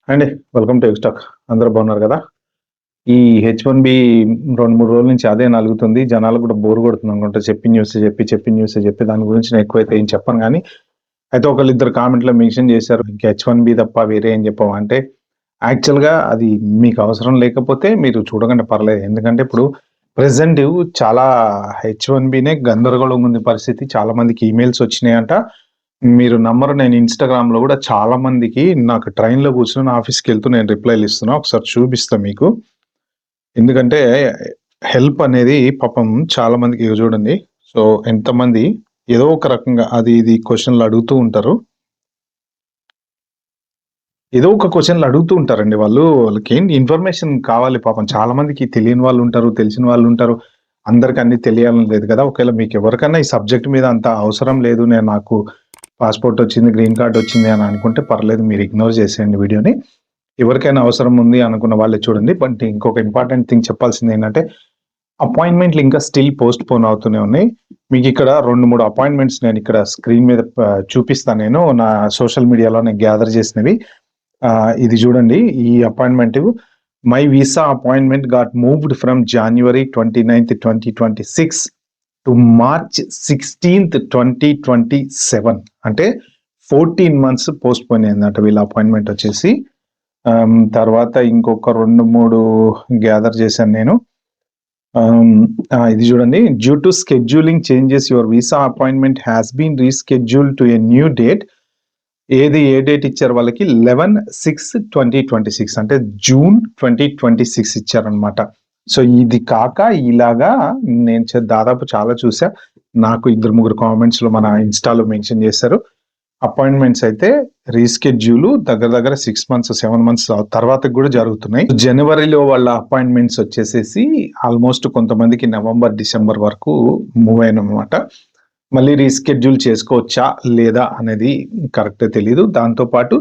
అండి. Welcome to ఎగ్స్టాక్. అందరూ బాగున్నారు కదా! ఈ హెచ్-1బీ 2, 3 రోజుల నుంచి అదే నలుగుతుంది. జనాలకు కూడా బోర్ కొడుతుంది అనుకుంటా. చెప్పి దాని గురించి నేను ఎక్కువైతే ఏం చెప్పను గానీ, అయితే ఒకళ్ళిద్దరు కామెంట్‌లో మెన్షన్ చేశారు. "ఇంక హెచ్-1బీ తప్ప వేరే ఏం చెప్పవా?" అంటే యాక్చువల్‌గా అది మీకు అవసరం లేకపోతే మీరు చూడకండి పర్లేదు. ఎందుకంటే ఇప్పుడు ప్రెజెంట్ చాలా హెచ్-1బీనే గందరగోళంగా ఉంది పరిస్థితి. చాలా మందికి ఈమెయిల్స్ వచ్చినాయంట. మీరు నమ్మరు, నేను ఇన్‌స్టాగ్రామ్‌లో గూడా చాలా మందికి నాకు ట్రైన్‌లో కూర్చొని ఆఫీస్‌కెళ్తూ నేను రిప్లైలు ఇస్తున్నా. ఒకసారి చూపిస్తా మీకు. ఎందుకంటే హెల్ప్ అనేది పాపం చాలా మందికి ఇగో చూడండి. సో, ఎంతమంది ఏదో ఒక రకంగా అది ఇది క్వెషన్‌లు అడుగుతూ ఉంటారు. ఏదో ఒక క్వెషన్‌లు అడుగుతూ ఉంటారండి వాళ్ళు. వాళ్ళకేంటి ఇన్ఫర్మేషన్ కావాలి పాపం. చాలా మందికి తెలియని వాళ్ళుంటారు, తెలిసిన వాళ్ళుంటారు. అందరికి అన్నీ తెలియాలని లేదు కదా! ఒకవేళ మీకెవరికన్నా ఈ సబ్జెక్ట్ మీద అంత అవసరం లేదు. నాకు పాస్‌పోర్ట్ వచ్చింది, గ్రీన్ కార్డ్ వచ్చింది అని అనుకుంటే పర్లేదు. మీరు ఇగ్నోర్ చేసేయండి వీడియోని. ఎవరికైనా అవసరం ఉంది అనుకున్న వాళ్ళే చూడండి. బట్ ఇంకొక ఇంపార్టెంట్ థింగ్ చెప్పాల్సిందేంటంటే, అపాయింట్‌మెంట్‌లు ఇంకా స్టిల్ పోస్ట్‌పోన్ అవుతూనే ఉన్నాయి. మీకిక్కడ 2, 3 అపాయింట్‌మెంట్స్ నేనిక్కడ స్క్రీన్ మీద చూపిస్తాను నేను. నా సోషల్ మీడియాలో నేను గ్యాదర్ చేసినవి. ఇది చూడండి. ఈ appointment my visa appointment got moved from January 29థ్, 2026 టు మార్చ్ 16థ్, 2027 అంటే 14 మంత్స్ పోస్ట్‌పోన్ అయిందట వీళ్ళ అపాయింట్‌మెంట్ వచ్చేసి. తర్వాత ఇంకొక 2, 3 గ్యాదర్ చేశాను నేను. ఇది చూడండి. Due to scheduling changes your visa appointment has been rescheduled to a new date. ఏ డేట్ ఇచ్చారు వాళ్ళకి? 11/6/2026 అంటే జూన్ 2026 ఇచ్చారనమాట. సో, ఇది కాక ఇలాగా నేను దాదాపు చాలా చూసా. నాకు 2, 3 కామెంట్స్‌లో మన ఇన్‌స్టాలో మెన్షన్ చేశారు. అపాయింట్‌మెంట్స్ అయితే రీస్కెడ్యూల్ దగ్గర 6 మంత్స్, 7 మంత్స్ తర్వాతకి కూడా జరుగుతున్నాయి. జనవరిలో వాళ్ళ అపాయింట్‌మెంట్స్ వచ్చేసేసి ఆల్మోస్ట్ కొంతమందికి నవంబర్, డిసెంబర్ వరకు మూవ్ అయినమనమాట. మళ్ళీ రీస్కెడ్యూల్ చేసుకోవచ్చా? లేదా? అనేది కరెక్ట్‌గా తెలీదు. దాంతో పాటు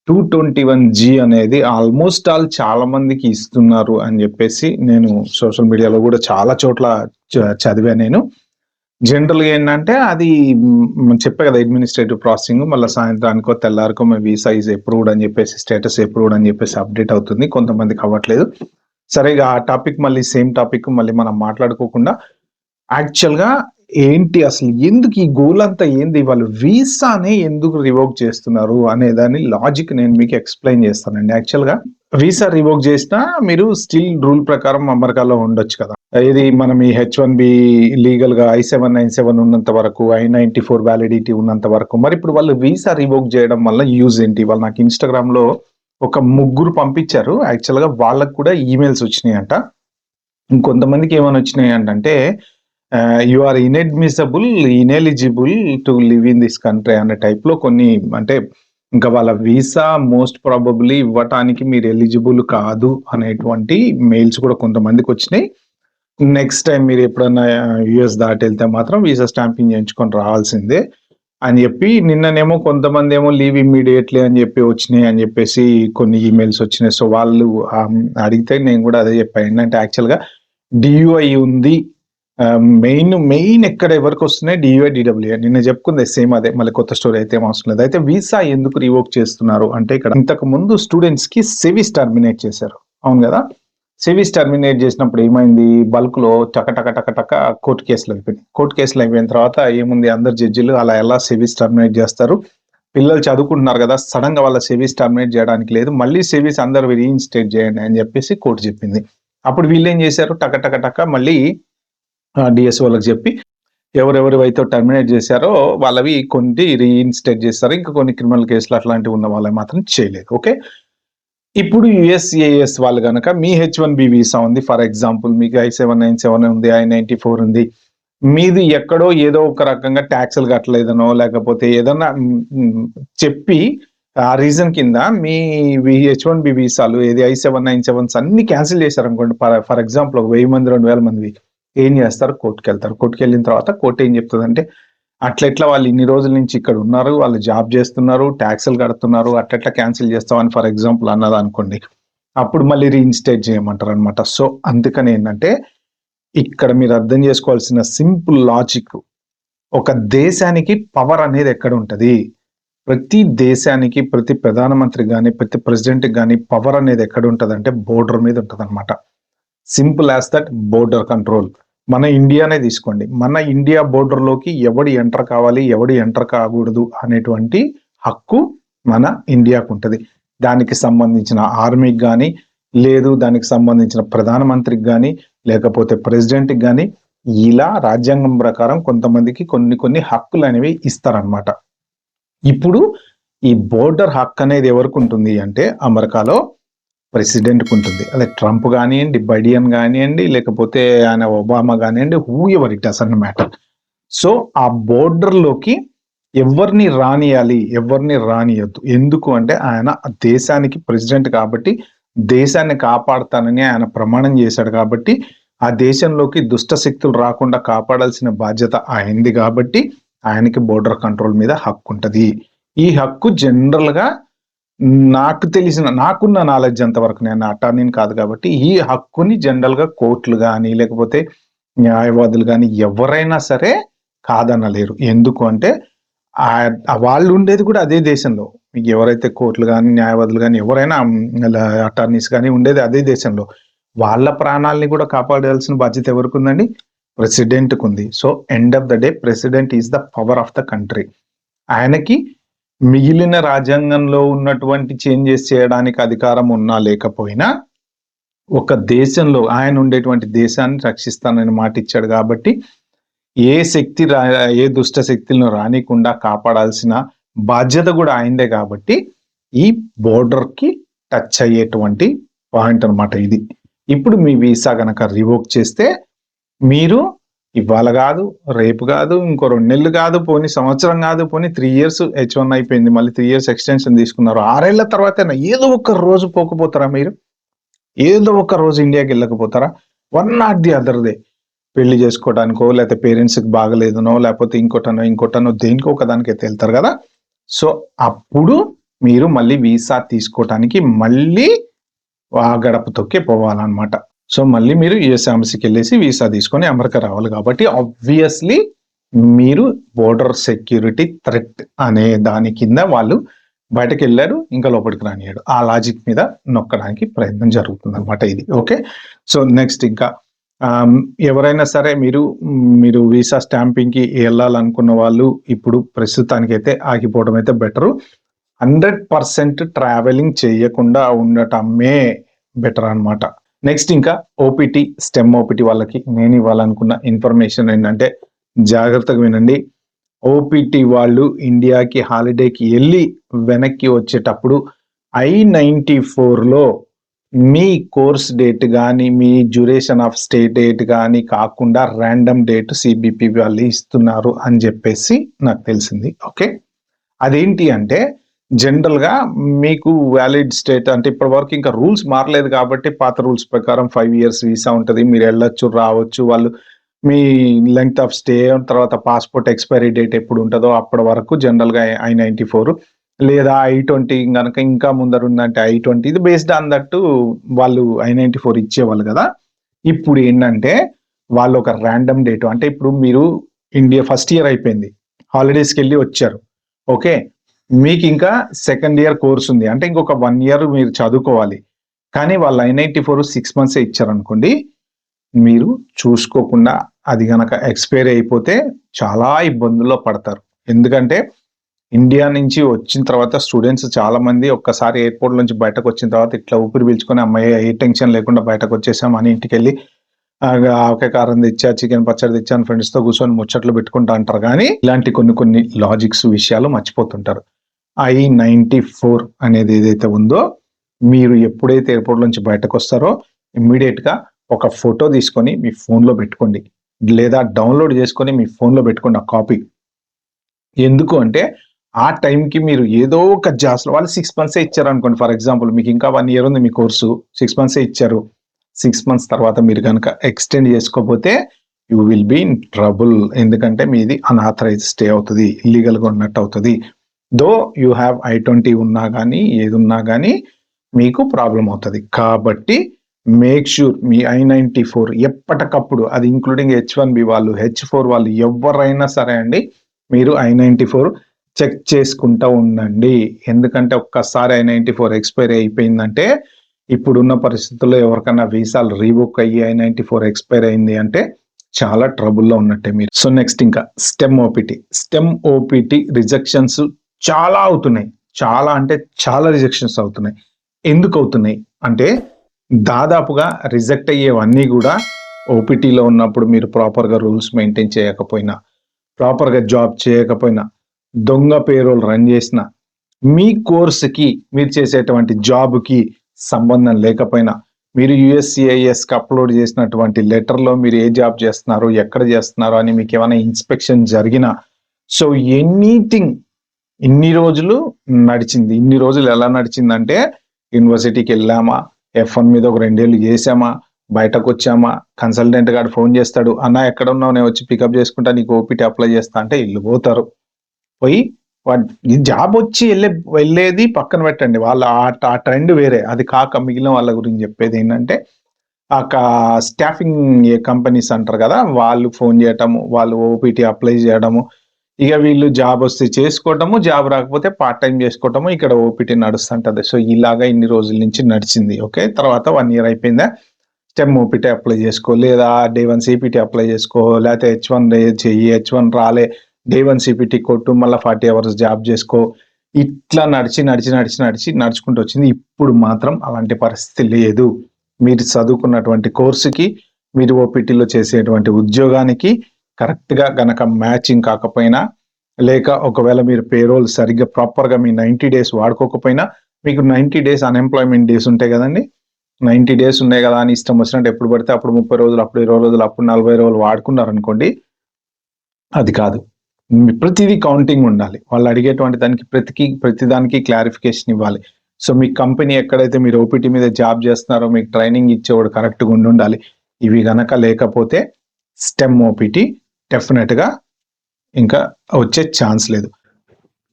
221G అనేది ఆల్మోస్ట్ చాలా మందికి ఇస్తున్నారు అని చెప్పేసి నేను సోషల్ మీడియాలో కూడా చాలా చోట్ల చదివా నేను. జనరల్‌గా ఏంటంటే అది చెప్పా కదా! అడ్మినిస్ట్రేటివ్ ప్రాసెసింగ్ మళ్ళా సాయంత్రానికో, తెల్లారికో మీ వీసా ఈజ్ అప్రూవ్డ్ అని చెప్పేసి, స్టేటస్ అప్రూవ్డ్ అని చెప్పేసి అప్డేట్ అవుతుంది. కొంతమందికి అవ్వట్లేదు. సరే ఇగ ఆ టాపిక్ మళ్ళీ సేమ్ టాపిక్ మళ్ళీ మనం మాట్లాడుకోకుండా యాక్చువల్‌గా ఏంటి అసలు ఎందుకు ఈ గోలంతా ఏంది? వాళ్ళు వీసానే ఎందుకు రివోక్ చేస్తున్నారు అనే దాని లాజిక్ నేను మీకు ఎక్స్‌ప్లెయిన్ చేస్తానండి. యాక్చువల్‌గా వీసా రివోక్ చేసినా మీరు స్టిల్ రూల్ ప్రకారం అమెరికాలో ఉండొచ్చు కదా! ఇది మనం ఈ హెచ్-1బీ లీగల్‌గా I-797 ఉన్నంత వరకు, I-94 వ్యాలిడిటీ ఉన్నంత వరకు. మరిప్పుడు వాళ్ళు వీసా రివోక్ చేయడం వల్ల యూజ్ ఏంటి? వాళ్ళు నాకు ఇన్‌స్టాగ్రామ్‌లో ఒక ముగ్గురు పంపించారు. యాక్చువల్‌గా వాళ్ళకి కూడా ఈమెయిల్స్ వచ్చినాయంట. ఇంకొంతమందికి ఏమని వచ్చినాయంటే you are ineligible to live in this country అనే టైప్‌లో కొన్ని అంటే ఇంకా వాళ్ళ వీసా మోస్ట్ ప్రాబబ్లీ ఇవ్వటానికి మీరు ఎలిజిబుల్ కాదు అనేటువంటి మెయిల్స్ కూడా కొంతమందికొచ్చినాయి. నెక్స్ట్ టైమ్ మీరు ఎప్పుడన్నా యూఎస్ దాటెళ్తే మాత్రం వీసా స్టాంపింగ్ చేయించుకొని రావాల్సిందే అని చెప్పి నిన్ననేమో కొంతమందేమో లీవ్ ఇమ్మీడియేట్‌లీ అని చెప్పి వచ్చినాయి అని చెప్పేసి కొన్ని ఈమెయిల్స్ వచ్చినాయి. సో, వాళ్ళు అడిగితే నేను కూడా అదే చెప్పా. ఏంటంటే యాక్చువల్‌గా డీయూఐ ఉంది. మెయిన్ ఎక్కడ ఎవరికొస్తున్నాయి డీయూఐ, డీడబ్ల్యూఐ. నిన్న చెప్పుకుంది సేమ్ అదే. మళ్ళీ కొత్త స్టోరీ అయితే ఏం అవసరం లేదు. అయితే వీసా ఎందుకు రివోక్ చేస్తున్నారు అంటే ఇక్కడ ఇంతకుముందు స్టూడెంట్స్‌కి సెవిస్ టర్మినేట్ చేశారు. అవును గదా! సెవిస్ టర్మినేట్ చేసినప్పుడు ఏమైంది? బల్క్‌లో టక కోర్ట్ కేసులు అయిపోయినాయి. కోర్ట్ కేసులు అయిపోయిన తర్వాత ఏముంది అందరు జడ్జిలు అలా ఎలా సెవిస్ టర్మినేట్ చేస్తారు? పిల్లలు చదువుకుంటున్నారు గదా! సడెన్‌గా వాళ్ళ సెవిస్ టర్మినేట్ చేయడానికి లేదు. మళ్ళీ సెవిస్ అందరూ రీఇన్‌స్టేట్ చేయండి అని చెప్పేసి కోర్ట్ చెప్పింది. అప్పుడు వీళ్ళేం చేశారు? టక మళ్ళీ డీఎస్ వాళ్ళకి చెప్పి ఎవరెవరివైతే టర్మినేట్ చేశారో వాళ్ళవి కొన్ని రీఇన్‌స్టేట్ చేస్తారు. ఇంకా కొన్ని క్రిమినల్ కేసులు అట్లాంటివి ఉన్న వాళ్ళవి మాత్రం చేయలేదు. ఓకే. ఇప్పుడు యూఎస్ఏఎస్ వాళ్ళు గనక మీ హెచ్-1బీ వీసా ఉంది. ఫర్ ఎగ్జాంపుల్ మీకు I-797 ఉంది, I-94 ఉంది. మీది ఎక్కడో ఏదో ఒక రకంగా టాక్స్‌లు కట్టలేదనో లేకపోతే ఏదన్నా చెప్పి ఆ రీజన్ కింద మీ హెచ్-1బీ వీసాలు ఏది I-797s అన్నీ క్యాన్సిల్ చేశారనుకోండి. ఫర్ ఎగ్జాంపుల్ ఒక 1000 మంది, 2000 మందివి ఏం చేస్తారు? కోర్ట్‌కెళ్తారు. కోర్ట్‌కెళ్ళిన తర్వాత కోర్ట్ ఏం చెప్తదంటే అట్లెట్లా వాళ్ళు ఇన్ని రోజుల నుంచి ఇక్కడ ఉన్నారు. వాళ్ళు జాబ్ చేస్తున్నారు, టాక్స్‌లు కడుతున్నారు. అట్లెట్లా క్యాన్సిల్ చేస్తామని ఫర్ ఎగ్జాంపుల్ అన్నదనుకోండి. అప్పుడు మళ్ళీ రీఇన్‌స్టేట్ చేయమంటారనమాట. సో, అందుకని ఏంటంటే ఇక్కడ మీరు అర్థం చేసుకోవాల్సిన సింపుల్ లాజిక్ ఒక దేశానికి పవర్ అనేది ఎక్కడుంటది? ప్రతి దేశానికి, ప్రతి ప్రధానమంత్రి గాని, ప్రతి ప్రెసిడెంట్‌కి గాని పవర్ అనేది ఎక్కడ ఉంటదంటే బోర్డర్ మీద ఉంటదన్నమాట. Simple as that border control. మన ఇండియానే తీసుకోండి. మన ఇండియా బోర్డర్‌లోకి ఎవడు ఎంటర్ కావాలి, ఎవడు ఎంటర్ కాకూడదు అనేటువంటి హక్కు మన ఇండియాకుంటది. దానికి సంబంధించిన ఆర్మీకి గాని, లేదు దానికి సంబంధించిన ప్రధానమంత్రికి గాని, లేకపోతే ప్రెసిడెంట్‌కి గాని ఇలా రాజ్యాంగం ప్రకారం కొంతమందికి కొన్ని హక్కులనేవి ఇస్తారనమాట. ఇప్పుడు ఈ బోర్డర్ హక్కు అనేది ఎవరికి ఉంటుంది అంటే అమెరికాలో ప్రెసిడెంట్‌కి ఉంటుంది. అదే ట్రంప్ గానియండి, బైడెన్ గానియండి, లేకపోతే ఆయన ఒబామా గానియండి, who ever it doesn't matter. So ఆ బోర్డర్‌లోకి ఎవరిని రానియాలి, ఎవరిని రానియొద్దు. ఎందుకు అంటే ఆయన దేశానికి ప్రెసిడెంట్ కాబట్టి, దేశాన్ని కాపాడతానని ఆయన ప్రమాణం చేశాడు కాబట్టి, ఆ దేశంలోకి దుష్ట శక్తులు రాకుండా కాపాడాల్సిన బాధ్యత ఆయనది కాబట్టి, ఆయనకి బోర్డర్ కంట్రోల్ మీద హక్కు ఉంటది. ఈ హక్కు జనరల్‌గా నాకున్న నాలెడ్జ్ అంతవరకు, నేను అటార్నీని కాదు కాబట్టి, ఈ హక్కుని జనరల్‌గా కోర్టులు గాని, లేకపోతే న్యాయవాదులు గాని ఎవరైనా సరే కాదనలేరు. ఎందుకు అంటే వాళ్ళు ఉండేది కూడా అదే దేశంలో. ఎవరైతే కోర్టులు గాని, న్యాయవాదులు గాని ఎవరైనా అటార్నీస్ గాని ఉండేది అదే దేశంలో. వాళ్ళ ప్రాణాల్ని కూడా కాపాడాల్సిన బాధ్యత ఎవరికుందండి? ప్రెసిడెంట్‌కి ఉంది. So end of the day president is the power of the country. ఆయనకి మిగిలిన రాజ్యాంగంలో ఉన్నటువంటి చేంజెస్ చేయడానికి అధికారం ఉన్నా లేకపోయినా ఒక దేశంలో ఆయన ఉండేటువంటి దేశాన్ని రక్షిస్తానని మాట ఇచ్చాడు కాబట్టి ఏ దుష్ట శక్తులను రానికుండా కాపాడాల్సిన బాధ్యత కూడా ఆయనదే కాబట్టి ఈ బోర్డర్ కి టచ్ అయ్యేటువంటి పాయింట్ అన్నమాట ఇది. ఇప్పుడు మీ వీసా గనక రివోక్ చేస్తే మీరు ఇవాళ కాదు, రేపు కాదు, ఇంకో 2 నెలలు కాదు, పోనీ సంవత్సరం కాదు, పోనీ 3 ఇయర్స్ H1 అయిపోయింది, మళ్ళీ 3 ఇయర్స్ ఎక్స్టెన్షన్ తీసుకున్నారు, 6 ఏళ్ల తర్వాత ఏదో ఒక రోజు పోకపోతారా మీరు? ఏదో ఒక రోజు ఇండియాకి వెళ్ళకపోతారా? One not the other day పెళ్లి చేసుకోవడానికో, లేకపోతే పేరెంట్స్కి బాగలేదనో, లేకపోతే ఇంకోటనో దేనికో ఒక దానికైతే వెళ్తారు కదా. సో అప్పుడు మీరు మళ్ళీ వీసా తీసుకోవటానికి మళ్ళీ ఆ గడప తొక్కే పోవాలన్నమాట. సో మళ్ళీ మీరు యుఎస్ ఎంబసీకి వెళ్ళేసి వీసా తీసుకొని అమెరికా రావాలి కాబట్టి ఆబ్వియస్లీ మీరు బోర్డర్ సెక్యూరిటీ థ్రెట్ అనే దాని కింద వాళ్ళు బయటకు వెళ్ళారు, ఇంకా లోపలికి రానియాడు. ఆ లాజిక్ మీద నొక్కడానికి ప్రయత్నం జరుగుతుంది అనమాట ఇది. ఓకే, సో నెక్స్ట్ ఇంకా ఎవరైనా సరే మీరు వీసా స్టాంపింగ్ కి వెళ్ళాలనుకున్న వాళ్ళు ఇప్పుడు ప్రస్తుతానికైతే ఆగిపోవడం అయితే బెటరు. 100% ట్రావెలింగ్ చేయకుండా ఉండటమే బెటర్ అన్నమాట. నెక్స్ట్ ఇంకా ఓపీటీ, స్టెమ్ ఓపీటీ వాళ్ళకి నేను ఇవ్వాలనుకున్న ఇన్ఫర్మేషన్ ఏంటంటే జాగ్రత్తగా వినండి. ఓపీటీ వాళ్ళు ఇండియాకి హాలిడేకి వెళ్ళి వెనక్కి వచ్చేటప్పుడు I-94లో మీ కోర్స్ డేట్ కానీ, మీ డ్యూరేషన్ ఆఫ్ స్టే డేట్ కానీ కాకుండా ర్యాండమ్ డేట్ సిబిపి వాళ్ళు ఇస్తున్నారు అని చెప్పేసి నాకు తెలిసింది. ఓకే, అదేంటి అంటే జనరల్ గా మీకు వ్యాలిడ్ స్టేట్ అంటే ఇప్పటి వరకు ఇంకా రూల్స్ మారలేదు కాబట్టి పాత రూల్స్ ప్రకారం 5 ఇయర్స్ వీసా ఉంటుంది, మీరు వెళ్ళొచ్చు రావచ్చు. వాళ్ళు మీ లెంగ్త్ ఆఫ్ స్టే తర్వాత పాస్పోర్ట్ ఎక్స్పైరీ డేట్ ఎప్పుడు ఉంటుందో అప్పటి వరకు జనరల్ గా I-94 లేదా I-20 కనుక ఇంకా ముందర ఉందంటే I-20, ఇది బేస్డ్ ఆన్ దట్టు వాళ్ళు I-94 ఇచ్చేవాళ్ళు కదా. ఇప్పుడు ఏంటంటే వాళ్ళు ఒక ర్యాండమ్ డేట్ అంటే ఇప్పుడు మీరు ఇండియా ఫస్ట్ ఇయర్ అయిపోయింది, హాలిడేస్కి వెళ్ళి వచ్చారు. ఓకే, మీకు ఇంకా సెకండ్ ఇయర్ కోర్స్ ఉంది అంటే ఇంకొక 1 ఇయర్ మీరు చదువుకోవాలి. కానీ వాళ్ళు I-94 6 months ఇచ్చారనుకోండి, మీరు చూసుకోకుండా అది గనక ఎక్స్పైరీ అయిపోతే చాలా ఇబ్బందుల్లో పడతారు. ఎందుకంటే ఇండియా నుంచి వచ్చిన తర్వాత స్టూడెంట్స్ చాలా మంది ఒక్కసారి ఎయిర్పోర్ట్ నుంచి బయటకు వచ్చిన తర్వాత ఇట్లా ఊపిరి పీల్చుకొని అమ్మాయి ఏ టెన్షన్ లేకుండా బయటకు వచ్చేసాం అని ఇంటికి వెళ్ళి ఆవకాయ కారం తెచ్చా, చికెన్ పచ్చడి తెచ్చాను ఫ్రెండ్స్ తో కూర్చొని ముచ్చట్లు పెట్టుకుంటా అంటారు. కానీ ఇలాంటి కొన్ని లాజిక్స్ విషయాలు మర్చిపోతుంటారు. I-94 అనేది ఏదైతే ఉందో, మీరు ఎప్పుడైతే ఎయిర్పోర్ట్ నుంచి బయటకు వస్తారో ఇమ్మీడియట్ గా ఒక ఫోటో తీసుకొని మీ ఫోన్ లో పెట్టుకోండి, లేదా డౌన్లోడ్ చేసుకొని మీ ఫోన్ లో పెట్టుకోండి ఆ కాపీ. ఎందుకు అంటే ఆ టైంకి మీరు ఏదో ఒక జాస్లో వాళ్ళు 6 months ఇచ్చారు అనుకోండి, ఫర్ ఎగ్జాంపుల్ మీకు ఇంకా 1 year ఉంది మీ కోర్సు, 6 months ఇచ్చారు. 6 months తర్వాత మీరు కనుక ఎక్స్టెండ్ చేసుకోకపోతే you will be in trouble. ఎందుకంటే మీది అన్ఆథరైజ్ స్టే అవుతుంది, ఇల్లీగల్ గా ఉన్నట్టు అవుతుంది. దో యూ హ్యావ్ I-20 ఉన్నా కానీ ఏది ఉన్నా కానీ మీకు ప్రాబ్లం అవుతుంది. కాబట్టి మేక్ షూర్ మీ I-94 ఎప్పటికప్పుడు, అది ఇంక్లూడింగ్ H1B వాళ్ళు, H4 వాళ్ళు ఎవరైనా సరే అండి, మీరు I-94 చెక్ చేసుకుంటూ ఉండండి. ఎందుకంటే ఒక్కసారి I-94 ఎక్స్పైరీ అయిపోయిందంటే ఇప్పుడున్న పరిస్థితుల్లో ఎవరికన్నా వీసాలు రీబుక్ అయ్యి I-94 ఎక్స్పైర్ అయింది అంటే చాలా ట్రబుల్లో ఉన్నట్టే మీరు. సో నెక్స్ట్ ఇంకా స్టెమ్ ఓపీటీ రిజెక్షన్స్ చాలా అవుతున్నాయి. చాలా అంటే చాలా రిజెక్షన్స్ అవుతున్నాయి. ఎందుకు అవుతున్నాయి అంటే దాదాపుగా రిజెక్ట్ అయ్యేవన్నీ కూడా ఓపీటీలో ఉన్నప్పుడు మీరు ప్రాపర్గా రూల్స్ మెయింటైన్ చేయకపోయినా, ప్రాపర్గా జాబ్ చేయకపోయినా, దొంగ పేరోల్ రన్ చేసిన, మీ కోర్సుకి మీరు చేసేటువంటి జాబ్కి సంబంధం లేకపోయినా, మీరు USCISకి అప్లోడ్ చేసినటువంటి లెటర్లో మీరు ఏ జాబ్ చేస్తున్నారు, ఎక్కడ చేస్తున్నారు అని మీకు ఏమైనా ఇన్స్పెక్షన్ జరిగినా, సో ఎనీథింగ్ ఇన్ని రోజులు నడిచింది. ఇన్ని రోజులు ఎలా నడిచిందంటే యూనివర్సిటీకి వెళ్ళామా, F1 మీద ఒక 2 ఏళ్ళు చేసామా, బయటకు వచ్చామా, కన్సల్టెంట్ గారు ఫోన్ చేస్తాడు, అన్న ఎక్కడ ఉన్నావు, నేను వచ్చి పికప్ చేసుకుంటా, నీకు ఓపీటీ అప్లై చేస్తా అంటే ఇల్లు పోతారు. పోయి జాబ్ వచ్చి వెళ్ళేది పక్కన పెట్టండి, వాళ్ళ ఆ ట్రెండ్ వేరే. అది కాక మిగిలిన వాళ్ళ గురించి చెప్పేది ఏంటంటే స్టాఫింగ్ కంపెనీస్ అంటారు కదా, వాళ్ళు ఫోన్ చేయటము, వాళ్ళు ఓపీటీ అప్లై చేయడము, ఇక వీళ్ళు జాబ్ వస్తే చేసుకోవటము, జాబ్ రాకపోతే పార్ట్ టైం చేసుకోవటము, ఇక్కడ ఓపీటీ నడుస్తుంటది. సో ఇలాగా ఇన్ని రోజుల నుంచి నడిచింది. ఓకే, తర్వాత 1 year అయిపోయిందా, స్టెమ్ ఓపీటీ అప్లై చేసుకో, లేదా Day 1 CPT అప్లై చేసుకో, లేకపోతే H1 చెయ్యి, H1 రాలే, Day 1 CPT కొట్టు, మళ్ళీ 40 hours జాబ్ చేసుకో. ఇట్లా నడుచుకుంటూ వచ్చింది. ఇప్పుడు మాత్రం అలాంటి పరిస్థితి లేదు. మీరు చదువుకున్నటువంటి కోర్సుకి, మీరు ఓపీటీలో చేసేటువంటి ఉద్యోగానికి కరెక్ట్గా గనక మ్యాచింగ్ కాకపోయినా, లేక ఒకవేళ మీరు పేరోల్ సరిగ్గా ప్రాపర్గా మీ 90 days వాడుకోకపోయినా, మీకు 90 days అన్ఎంప్లాయ్మెంట్ డేస్ ఉంటాయి కదండి, 90 days ఉన్నాయి కదా అని ఇష్టం వచ్చినట్టు ఎప్పుడు పడితే అప్పుడు 30 రోజులు, అప్పుడు 20 రోజులు, అప్పుడు 40 రోజులు వాడుకున్నారనుకోండి, అది కాదు. ప్రతిదీ కౌంటింగ్ ఉండాలి. వాళ్ళు అడిగేటువంటి దానికి ప్రతిదానికి క్లారిఫికేషన్ ఇవ్వాలి. సో మీ కంపెనీ ఎక్కడైతే మీరు ఓపీటీ మీద జాబ్ చేస్తున్నారో మీకు ట్రైనింగ్ ఇచ్చేవాడు కరెక్ట్గా ఉండాలి. ఇవి గనక లేకపోతే స్టెమ్ ఓపీటీ డెఫినెట్గా ఇంకా వచ్చే ఛాన్స్ లేదు.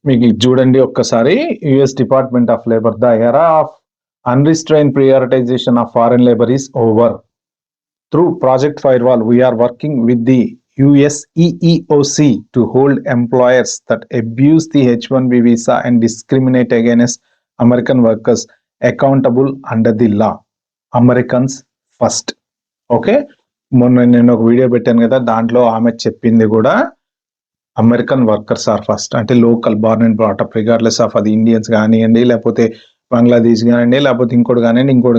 మీకు చూడండి ఒక్కసారి, US department of labour, the era of unrestrained prioritization of foreign labor is over. Through Project Firewall, we are working with the US EEOC to hold employers that abuse the H1B visa and discriminate against American workers accountable under the law. Americans first. Okay, మొన్న నేను ఒక video పెట్టాను కదా, దాంట్లో ఆమె చెప్పింది కూడా American workers are first. అంటే local, born and brought up, regardless of అది ఇండియన్స్ కానివ్వండి, లేకపోతే బంగ్లాదేశ్ కానివ్వండి, లేకపోతే ఇంకోటి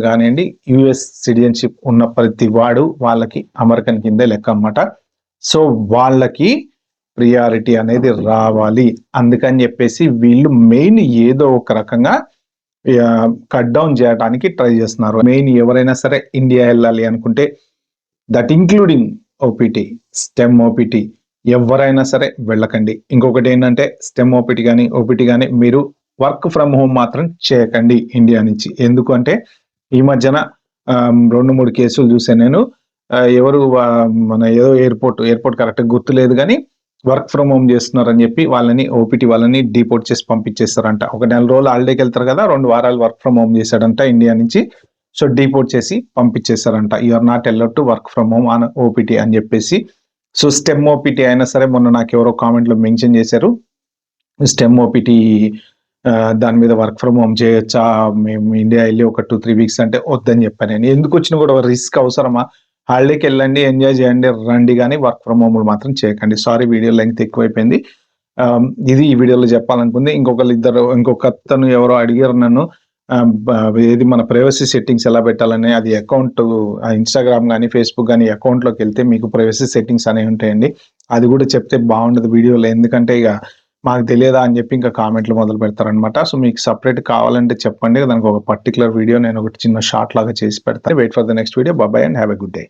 కానివ్వండి, యుఎస్ సిటిజన్షిప్ ఉన్న ప్రతి వాడు వాళ్ళకి అమెరికన్ కిందే లెక్క అన్నమాట. సో వాళ్ళకి ప్రియారిటీ అనేది రావాలి. అందుకని చెప్పేసి వీళ్ళు మెయిన్ ఏదో ఒక రకంగా కట్ డౌన్ చేయడానికి ట్రై చేస్తున్నారు. మెయిన్ ఎవరైనా సరే ఇండియా వెళ్ళాలి అనుకుంటే, that including OPT, stem OPT, ఎవరైనా సరే వెళ్ళకండి. ఇంకొకటి ఏంటంటే స్టెమ్ ఓపీటీ కానీ మీరు వర్క్ ఫ్రమ్ హోమ్ మాత్రం చేయకండి ఇండియా నుంచి. ఎందుకంటే ఈ మధ్యన 2-3 కేసులు చూసాను నేను. ఎవరు మన ఏదో ఎయిర్పోర్ట్ కరెక్ట్గా గుర్తులేదు కానీ వర్క్ ఫ్రమ్ హోమ్ చేస్తున్నారని చెప్పి ఓపీటీ వాళ్ళని డిపోర్ట్ చేసి పంపించేస్తారంట. ఒక 4 రోజులు హాలిడేకి వెళ్తారు కదా, 2 వారాలు వర్క్ ఫ్రమ్ హోమ్ చేశాడంట ఇండియా నుంచి. సో డిపోర్ట్ చేసి పంపించేస్తారంట. You are not allowed to work from home on OPT అని చెప్పేసి. సో స్టెమ్ ఓపీటీ అయినా సరే, మొన్న నాకు ఎవరో కామెంట్లో మెన్షన్ చేశారు, స్టెమ్ ఓపీటీ దాని మీద వర్క్ ఫ్రమ్ హోమ్ చేయొచ్చా, మేము ఇండియా వెళ్ళి ఒక 2-3 weeks అంటే వద్దని చెప్పాను నేను. ఎందుకు వచ్చినా కూడా రిస్క్ అవసరమా? హాలిడేకి వెళ్ళండి, ఎంజాయ్ చేయండి, రండి, కానీ వర్క్ ఫ్రమ్ హోమ్ మాత్రం చేయకండి. సారీ, వీడియో లెంగ్త్ ఎక్కువైపోయింది. ఇది ఈ వీడియోలో చెప్పాలనుకుంది. ఇంకొకతను ఎవరో అడిగారు నన్ను, ఏది మన ప్రైవసీ సెట్టింగ్స్ ఎలా పెట్టాలని. అది అకౌంట్ ఇన్స్టాగ్రామ్ కానీ ఫేస్బుక్ కానీ అకౌంట్లోకి వెళ్తే మీకు ప్రైవసీ సెట్టింగ్స్ అనేవి ఉంటాయండి. అది కూడా చెప్తే బాగుండదు వీడియోలో, ఎందుకంటే ఇక మాకు తెలియదా అని చెప్పి ఇంకా కామెంట్లు మొదలు పెడతారనమాట. సో మీకు సపరేట్ కావాలంటే చెప్పండి, దానికి ఒక పర్టికులర్ వీడియో నేను ఒకటి చిన్న షార్ట్ లాగా చేసి పెడతాను. Wait for the next video. Bye and have a good day.